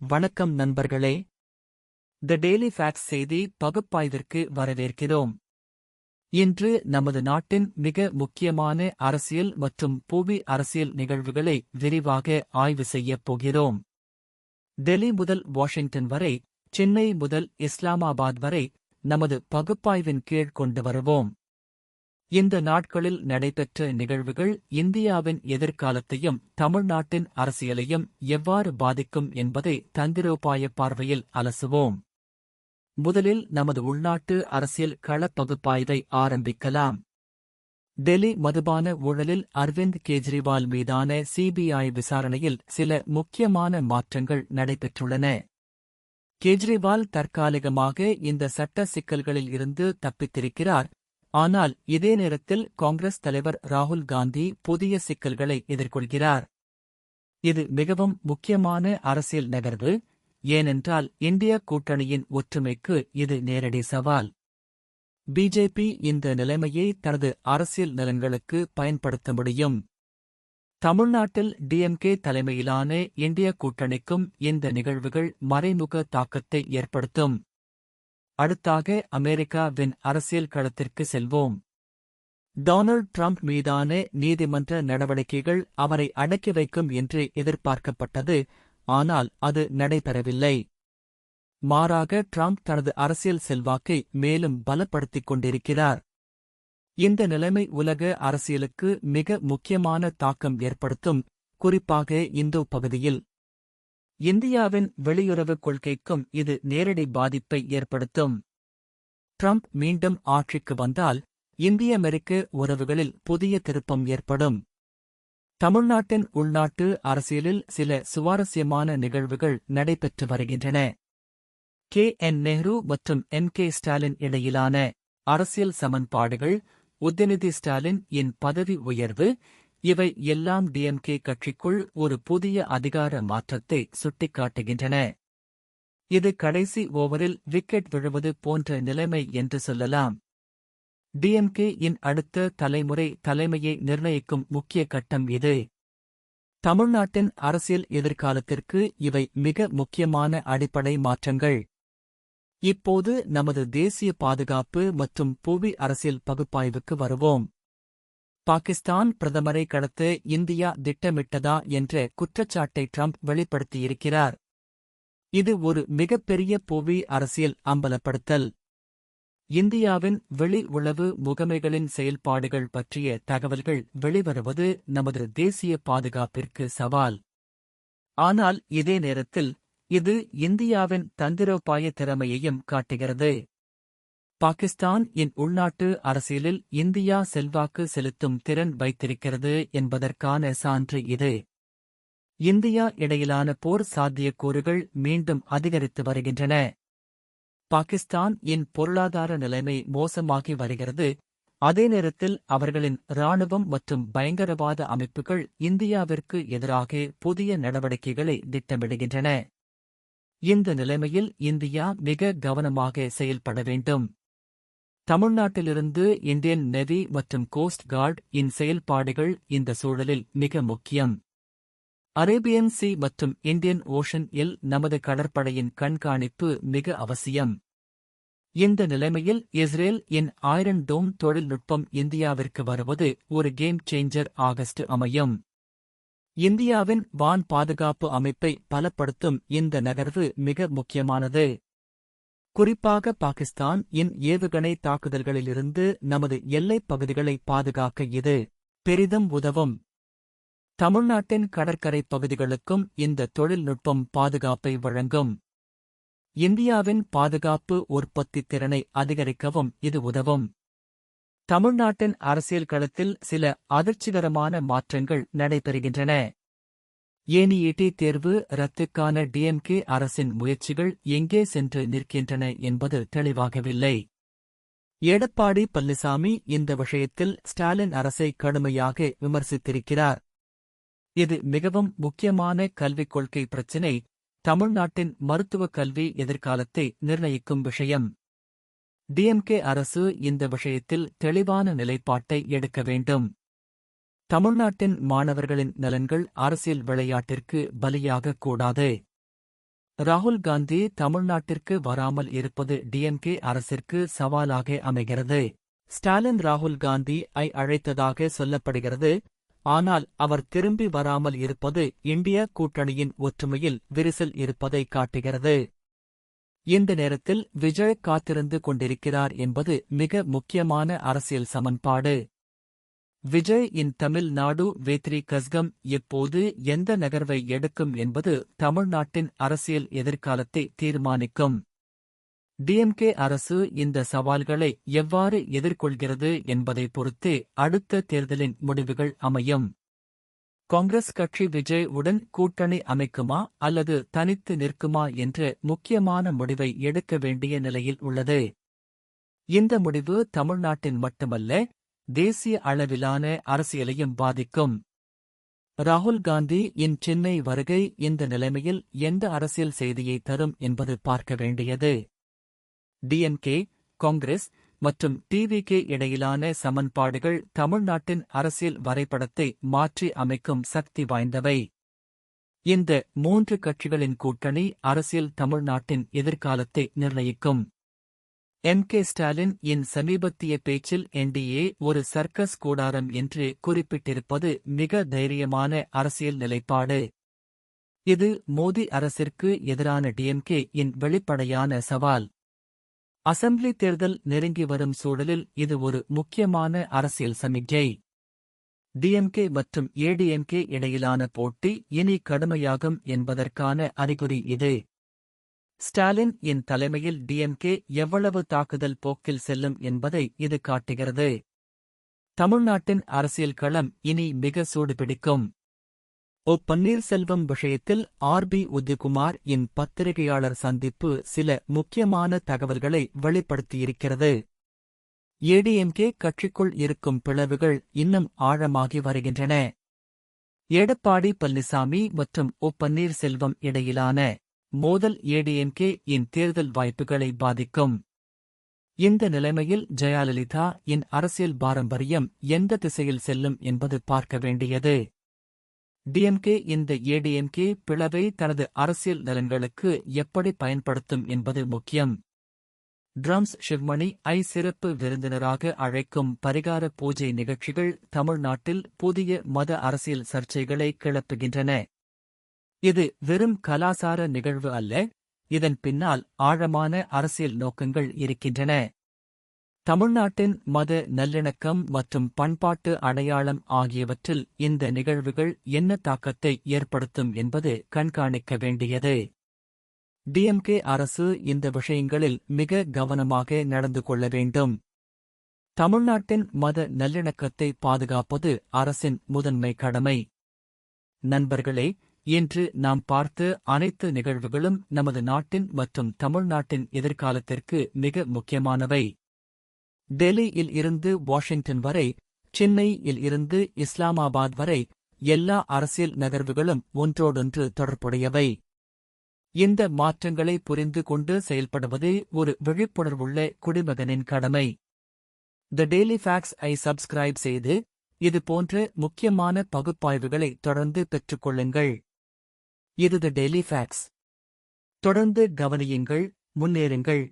வணக்கம் நண்பர்களே. தி daily facts செய்தி பகுப்பாய்விற்கு வரவேற்கிறோம். இன்று நமது நாட்டின் மிக முக்கியமான அரசியல் மற்றும் புவி அரசியல் நிகழ்வுகளை விரிவாக ஆய்வு செய்யப் போகிறோம். டெல்லி முதல் வாஷிங்டன் வரை, சென்னை முதல் இஸ்லாமாபாத் வரை நமது பகுப்பாய்வின் கீழ் கொண்டு வருவோம். இந்த நாட்களில் நடைபெற்ற நிகழ்வுகள் இந்தியாவின் எதிர்காலத்தையும் தமிழ்நாட்டின் அரசியலையும் எவ்வாறு பாதிக்கும் என்பதை தந்திரோபாய பார்வையில் அலசுவோம். முதலில் நமது உள்நாட்டு அரசியல் கள பகுப்பாய்வை ஆரம்பிக்கலாம். டெல்லி மதுபான ஊழலில் அரவிந்த் கெஜ்ரிவால் மீதான சிபிஐ விசாரணையில் சில முக்கியமான மாற்றங்கள் நடைபெற்றுள்ளன. கெஜ்ரிவால் தற்காலிகமாக இந்த சட்ட சிக்கல்களில் இருந்து தப்பித்திருக்கிறார். ஆனால் இதே நேரத்தில் காங்கிரஸ் தலைவர் ராகுல் காந்தி புதிய சிக்கல்களை எதிர்கொள்கிறார். இது மிகவும் முக்கியமான அரசியல் நகர்வு, ஏனென்றால் இந்திய கூட்டணியின் ஒற்றுமைக்கு இது நேரடி சவால். பிஜேபி இந்த நிலைமையை தனது அரசியல் நலன்களுக்கு பயன்படுத்த முடியும். தமிழ்நாட்டில் டிஎம்கே தலைமையிலான இந்திய கூட்டணிக்கும் இந்த நிகழ்வுகள் மறைமுக தாக்கத்தை ஏற்படுத்தும். அடுத்தாக அமெரிக்காவின் அரசியல் களத்திற்கு செல்வோம். டொனால்ட் ட்ரம்ப் மீதான நீதிமன்ற நடவடிக்கைகள் அவரை அடக்கி வைக்கும் என்று எதிர்பார்க்கப்பட்டது, ஆனால் அது நடைபெறவில்லை. மாறாக ட்ரம்ப் தனது அரசியல் செல்வாக்கை மேலும் பலப்படுத்திக் கொண்டிருக்கிறார். இந்த நிலைமை உலக அரசியலுக்கு மிக முக்கியமான தாக்கம் ஏற்படுத்தும், குறிப்பாக இந்தோ பகுதியில். இந்தியாவின் வெளியுறவுக் கொள்கைக்கும் இது நேரடி பாதிப்பை ஏற்படுத்தும். ட்ரம்ப் மீண்டும் ஆட்சிக்கு வந்தால் இந்திய-அமெரிக்க உறவுகளில் புதிய திருப்பம் ஏற்படும். தமிழ்நாட்டின் உள்நாட்டு அரசியலில் சில சுவாரஸ்யமான நிகழ்வுகள் நடைபெற்று வருகின்றன. கே.என். நேரு மற்றும் எம்.கே. ஸ்டாலின் இடையிலான அரசியல் சமன்பாடுகள், உதயநிதி ஸ்டாலின் இன் பதவி உயர்வு, இவை எல்லாம் டிஎம்கே கட்சிக்குள் ஒரு புதிய அதிகார மாற்றத்தை சுட்டிக்காட்டுகின்றன. இது கடைசி ஓவரில் விக்கெட் விழுவது போன்ற நிலைமை என்று சொல்லலாம். டிஎம்கே இன் அடுத்த தலைமுறை தலைமையை நிர்ணயிக்கும் முக்கிய கட்டம் இது. தமிழ்நாட்டின் அரசியல் எதிர்காலத்திற்கு இவை மிக முக்கியமான அடிப்படை மாற்றங்கள். இப்போது நமது தேசிய பாதுகாப்பு மற்றும் புவி அரசியல் பகுப்பாய்வுக்கு வருவோம். பாகிஸ்தான் பிரதமரை கடத்த இந்தியா திட்டமிட்டதா என்ற குற்றச்சாட்டை ட்ரம்ப் வெளிப்படுத்தியிருக்கிறார். இது ஒரு மிகப்பெரிய புவி அரசியல் அம்பலப்படுத்தல். இந்தியாவின் வெளி உளவு முகமைகளின் செயல்பாடுகள் பற்றிய தகவல்கள் வெளிவருவது நமது தேசிய பாதுகாப்பிற்கு சவால். ஆனால் இதே நேரத்தில் இது இந்தியாவின் தந்திரோபாய திறமையையும் காட்டுகிறது. பாகிஸ்தான் இன் உள்நாட்டு அரசியலில் இந்தியா செல்வாக்கு செலுத்தும் திறன் வைத்திருக்கிறது என்பதற்கான சான்று இது. இந்தியா இடையிலான போர் சாத்தியக்கூறுகள் மீண்டும் அதிகரித்து வருகின்றன. பாகிஸ்தான் இன் பொருளாதார நிலைமை மோசமாகி வருகிறது. அதே நேரத்தில் அவர்களின் இராணுவம் மற்றும் பயங்கரவாத அமைப்புகள் இந்தியாவிற்கு எதிராக புதிய நடவடிக்கைகளை திட்டமிடுகின்றன. இந்த நிலைமையில் இந்தியா மிக கவனமாக செயல்பட வேண்டும். தமிழ்நாட்டிலிருந்து இந்தியன் நேவி மற்றும் கோஸ்ட் கார்ட் இன் செயல்பாடுகள் இந்த சூழலில் மிக முக்கியம். அரேபியன் சி மற்றும் இந்தியன் ஓஷன் இல் நமது கடற்படையின் கண்காணிப்பு மிக அவசியம். இந்த நிலைமையில் இஸ்ரேல் இன் ஐரன் டோம் தொழில்நுட்பம் இந்தியாவிற்கு வருவது ஒரு கேம் சேஞ்சர் ஆகஸ்ட் அமையும். இந்தியாவின் வான் பாதுகாப்பு அமைப்பை பலப்படுத்தும் இந்த நகர்வு மிக முக்கியமானது. குறிப்பாக பாகிஸ்தான் இன் ஏவுகணை தாக்குதல்களிலிருந்து நமது எல்லைப் பகுதிகளை பாதுகாக்க இது பெரிதும் உதவும். தமிழ்நாட்டின் கடற்கரை பகுதிகளுக்கும் இந்த தொழில்நுட்பம் பாதுகாப்பை வழங்கும். இந்தியாவின் பாதுகாப்பு உற்பத்தி திறனை அதிகரிக்கவும் இது உதவும். தமிழ்நாட்டின் அரசியல் களத்தில் சில அதிர்ச்சிகரமான மாற்றங்கள் நடைபெறுகின்றன. என்இடி தேர்வு ரத்துக்கான டிஎம்கே அரசின் முயற்சிகள் எங்கே சென்று நிற்கின்றன என்பது தெளிவாகவில்லை. எடப்பாடி பழனிசாமி இந்த விஷயத்தில் ஸ்டாலின் அரசை கடுமையாக விமர்சித்திருக்கிறார். இது மிகவும் முக்கியமான கல்விக் கொள்கை பிரச்சினை, தமிழ்நாட்டின் மருத்துவக் கல்வி எதிர்காலத்தை நிர்ணயிக்கும் விஷயம். டிஎம்கே அரசு இந்த விஷயத்தில் தெளிவான நிலைப்பாட்டை எடுக்க வேண்டும். தமிழ்நாட்டின் மாணவர்களின் நலன்கள் அரசியல் விளையாட்டிற்கு பலியாகக் கூடாது. ராகுல் காந்தி தமிழ்நாட்டிற்கு வராமல் இருப்பது டிஎம்கே அரசிற்கு சவாலாக அமைகிறது. ஸ்டாலின் ராகுல் காந்தி-ஐ அழைத்ததாக சொல்லப்படுகிறது. ஆனால் அவர் திரும்பி வராமல் இருப்பது இந்திய கூட்டணியின் ஒற்றுமையில் விரிசல் இருப்பதை காட்டுகிறது. இந்த நேரத்தில் விஜய் காத்திருந்து கொண்டிருக்கிறார் என்பது மிக முக்கியமான அரசியல் சமன்பாடு. விஜய் இன் தமிழ்நாடு வேத்ரி கஸ்கம் எப்போது எந்த நகர்வை எடுக்கும் என்பது தமிழ்நாட்டின் அரசியல் எதிர்காலத்தை தீர்மானிக்கும். டிஎம்கே அரசு இந்த சவால்களை எவ்வாறு எதிர்கொள்கிறது என்பதை பொறுத்தே அடுத்த தேர்தலின் முடிவுகள் அமையும். காங்கிரஸ் கட்சி விஜய் உடன் கூட்டணி அமைக்குமா அல்லது தனித்து நிற்குமா என்ற முக்கியமான முடிவை எடுக்க வேண்டிய நிலையில் உள்ளது. இந்த முடிவு தமிழ்நாட்டின் மட்டுமல்ல, தேசிய அளவிலான அரசியலையும் பாதிக்கும். ராகுல் காந்தி இன் சென்னை வருகை இந்த நிலைமையில் எந்த அரசியல் செய்தியை தரும் என்பது பார்க்க வேண்டியது. டிஎம்கே, காங்கிரஸ் மற்றும் டிவிகே இடையிலான சமன்பாடுகள் தமிழ்நாட்டின் அரசியல் வரைபடத்தை மாற்றி அமைக்கும் சக்தி வாய்ந்தவை. இந்த 3 கட்சிகளின் கூட்டணி அரசியல் தமிழ்நாட்டின் எதிர்காலத்தை நிர்ணயிக்கும். ஸ்டாலின் இன் சமீபத்திய பேச்சில் என்டிஏ ஒரு சர்க்கஸ் கூடாரம் என்று குறிப்பிட்டிருப்பது மிக தைரியமான அரசியல் நிலைப்பாடு. இது மோடி அரசிற்கு எதிரான டிஎம்கே இன் வெளிப்படையான சவால். அசெம்பிளி தேர்தல் நெருங்கி வரும் சூழலில் இது ஒரு முக்கியமான அரசியல் சமிக்ஞை. டிஎம்கே மற்றும் ஏடிஎம்கே இடையிலான போட்டி இனி கடுமையாகும் என்பதற்கான அறிகுறி இது. ஸ்டாலின் இன் தலைமையில் டிஎம்கே எவ்வளவு தாக்குதல் போக்கில் செல்லும் என்பதை இது காட்டுகிறது. தமிழ்நாட்டின் அரசியல் களம் இனி மிக சூடுபிடிக்கும். பன்னீர்செல்வம் விஷயத்தில் ஆர்.பி. உதயகுமார் இன் பத்திரிகையாளர் சந்திப்பு சில முக்கியமான தகவல்களை வெளிப்படுத்தியிருக்கிறது. ஏடிஎம்கே கட்சிக்குள் இருக்கும் பிளவுகள் இன்னும் ஆழமாகி வருகின்றன. எடப்பாடி பழனிசாமி மற்றும் பன்னீர்செல்வம் இடையிலான மோதல் ஏடிஎம்கே இன் தேர்தல் வாய்ப்புகளை பாதிக்கும். இந்த நிலைமையில் ஜெயலலிதா இன் அரசியல் பாரம்பரியம் எந்த திசையில் செல்லும் என்பது பார்க்க வேண்டியது. டிஎம்கே இந்த ஏடிஎம்கே பிளவை தனது அரசியல் நலன்களுக்கு எப்படி பயன்படுத்தும் என்பது முக்கியம். ட்ரம்ஸ் சிவ்மணி-ஐ சிறப்பு விருந்தினராக அழைக்கும் பரிகார பூஜை நிகழ்ச்சிகள் தமிழ்நாட்டில் புதிய மத அரசியல் சர்ச்சைகளை கிளப்புகின்றன. இது வெறும் கலாசார நிகழ்வு அல்ல, இதன் பின்னால் ஆழமான அரசியல் நோக்கங்கள் இருக்கின்றன. தமிழ்நாட்டின் மத நல்லிணக்கம் மற்றும் பண்பாட்டு அடையாளம் ஆகியவற்றில் இந்த நிகழ்வுகள் என்ன தாக்கத்தை ஏற்படுத்தும் என்பது கண்காணிக்க வேண்டியது. டிஎம்கே அரசு இந்த விஷயங்களில் மிக கவனமாக நடந்து கொள்ள வேண்டும். தமிழ்நாட்டின் மத நல்லிணக்கத்தை பாதுகாப்பது அரசின் முதன்மை கடமை. நண்பர்களே, இன்று நாம் பார்த்த அனைத்து நிகழ்வுகளும் நமது நாட்டின் மற்றும் தமிழ்நாட்டின் எதிர்காலத்திற்கு மிக முக்கியமானவை. டெல்லியில் இருந்து வாஷிங்டன் வரை, சென்னையில் இருந்து இஸ்லாமாபாத் வரை எல்லா அரசியல் நகர்வுகளும் ஒன்றோடொன்று தொடர்புடையவை. இந்த மாற்றங்களை புரிந்து கொண்டு செயல்படுவதே ஒரு விழிப்புணர்வுள்ள குடிமகனின் கடமை. தி டெய்லி ஃபேக்ட்ஸ்-ஐ சப்ஸ்கிரைப் செய்து இது போன்ற முக்கியமான பகுப்பாய்வுகளை தொடர்ந்து பெற்றுக்கொள்ளுங்கள். இது தி டெய்லி ஃபேக்ட்ஸ். தொடர்ந்து கவனியுங்கள், முன்னேறுங்கள்.